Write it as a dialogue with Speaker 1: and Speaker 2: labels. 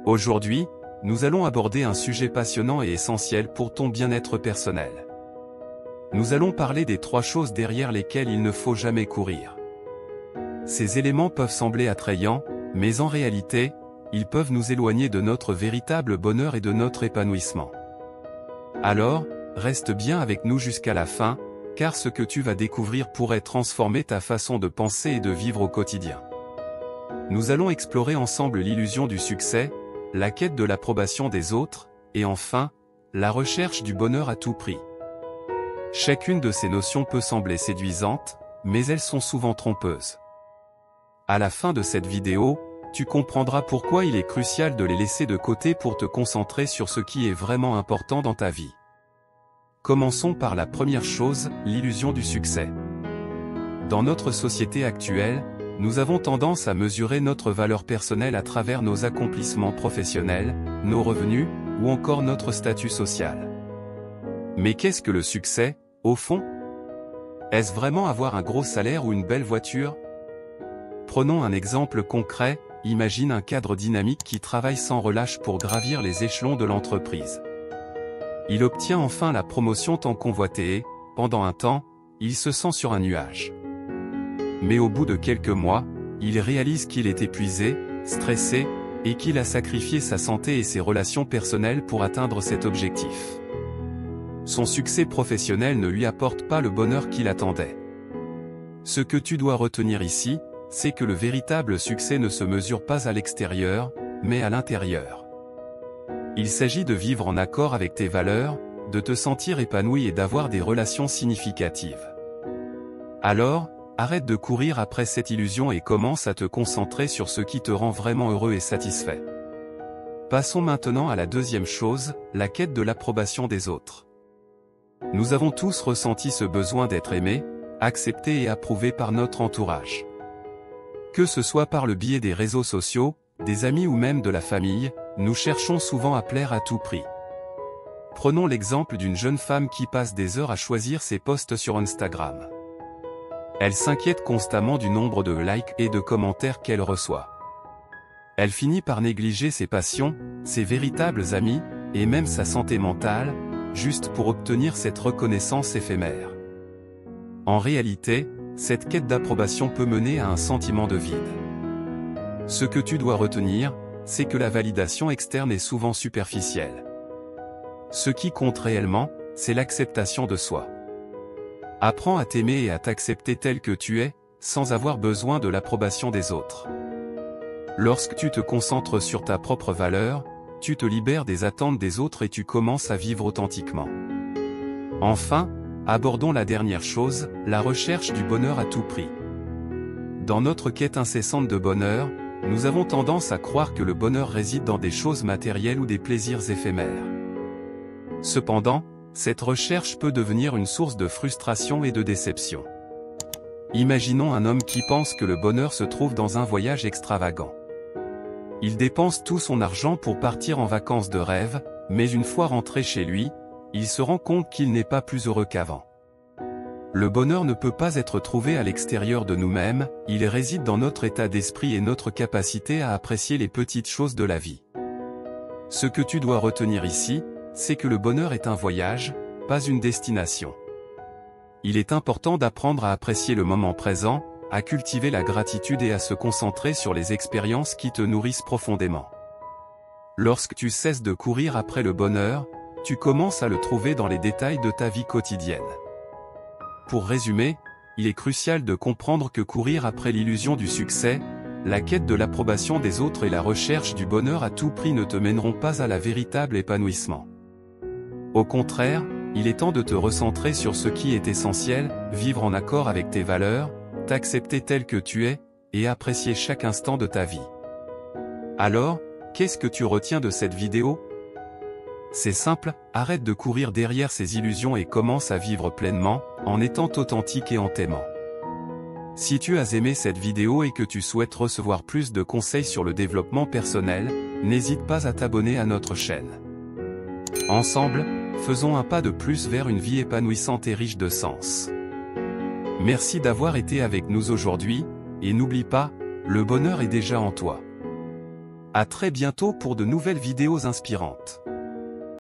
Speaker 1: Aujourd'hui, nous allons aborder un sujet passionnant et essentiel pour ton bien-être personnel. Nous allons parler des 3 choses derrière lesquelles il ne faut jamais courir. Ces éléments peuvent sembler attrayants, mais en réalité, ils peuvent nous éloigner de notre véritable bonheur et de notre épanouissement. Alors, reste bien avec nous jusqu'à la fin, car ce que tu vas découvrir pourrait transformer ta façon de penser et de vivre au quotidien. Nous allons explorer ensemble l'illusion du succès, la quête de l'approbation des autres, et enfin, la recherche du bonheur à tout prix. Chacune de ces notions peut sembler séduisante, mais elles sont souvent trompeuses. À la fin de cette vidéo, tu comprendras pourquoi il est crucial de les laisser de côté pour te concentrer sur ce qui est vraiment important dans ta vie. Commençons par la première chose, l'illusion du succès. Dans notre société actuelle, nous avons tendance à mesurer notre valeur personnelle à travers nos accomplissements professionnels, nos revenus, ou encore notre statut social. Mais qu'est-ce que le succès, au fond? Est-ce vraiment avoir un gros salaire ou une belle voiture? Prenons un exemple concret, imagine un cadre dynamique qui travaille sans relâche pour gravir les échelons de l'entreprise. Il obtient enfin la promotion tant convoitée et, pendant un temps, il se sent sur un nuage. Mais au bout de quelques mois, il réalise qu'il est épuisé, stressé, et qu'il a sacrifié sa santé et ses relations personnelles pour atteindre cet objectif. Son succès professionnel ne lui apporte pas le bonheur qu'il attendait. Ce que tu dois retenir ici, c'est que le véritable succès ne se mesure pas à l'extérieur, mais à l'intérieur. Il s'agit de vivre en accord avec tes valeurs, de te sentir épanoui et d'avoir des relations significatives. Alors, arrête de courir après cette illusion et commence à te concentrer sur ce qui te rend vraiment heureux et satisfait. Passons maintenant à la deuxième chose, la quête de l'approbation des autres. Nous avons tous ressenti ce besoin d'être aimés, acceptés et approuvés par notre entourage. Que ce soit par le biais des réseaux sociaux, des amis ou même de la famille, nous cherchons souvent à plaire à tout prix. Prenons l'exemple d'une jeune femme qui passe des heures à choisir ses posts sur Instagram. Elle s'inquiète constamment du nombre de likes et de commentaires qu'elle reçoit. Elle finit par négliger ses passions, ses véritables amis, et même sa santé mentale, juste pour obtenir cette reconnaissance éphémère. En réalité, cette quête d'approbation peut mener à un sentiment de vide. Ce que tu dois retenir, c'est que la validation externe est souvent superficielle. Ce qui compte réellement, c'est l'acceptation de soi. Apprends à t'aimer et à t'accepter tel que tu es, sans avoir besoin de l'approbation des autres. Lorsque tu te concentres sur ta propre valeur, tu te libères des attentes des autres et tu commences à vivre authentiquement. Enfin, abordons la dernière chose, la recherche du bonheur à tout prix. Dans notre quête incessante de bonheur, nous avons tendance à croire que le bonheur réside dans des choses matérielles ou des plaisirs éphémères. Cependant, cette recherche peut devenir une source de frustration et de déception. Imaginons un homme qui pense que le bonheur se trouve dans un voyage extravagant. Il dépense tout son argent pour partir en vacances de rêve, mais une fois rentré chez lui, il se rend compte qu'il n'est pas plus heureux qu'avant. Le bonheur ne peut pas être trouvé à l'extérieur de nous-mêmes, il réside dans notre état d'esprit et notre capacité à apprécier les petites choses de la vie. Ce que tu dois retenir ici, c'est que le bonheur est un voyage, pas une destination. Il est important d'apprendre à apprécier le moment présent, à cultiver la gratitude et à se concentrer sur les expériences qui te nourrissent profondément. Lorsque tu cesses de courir après le bonheur, tu commences à le trouver dans les détails de ta vie quotidienne. Pour résumer, il est crucial de comprendre que courir après l'illusion du succès, la quête de l'approbation des autres et la recherche du bonheur à tout prix ne te mèneront pas à la véritable épanouissement. Au contraire, il est temps de te recentrer sur ce qui est essentiel, vivre en accord avec tes valeurs, t'accepter tel que tu es, et apprécier chaque instant de ta vie. Alors, qu'est-ce que tu retiens de cette vidéo? C'est simple, arrête de courir derrière ces illusions et commence à vivre pleinement, en étant authentique et en t'aimant. Si tu as aimé cette vidéo et que tu souhaites recevoir plus de conseils sur le développement personnel, n'hésite pas à t'abonner à notre chaîne. Ensemble, faisons un pas de plus vers une vie épanouissante et riche de sens. Merci d'avoir été avec nous aujourd'hui, et n'oublie pas, le bonheur est déjà en toi. À très bientôt pour de nouvelles vidéos inspirantes.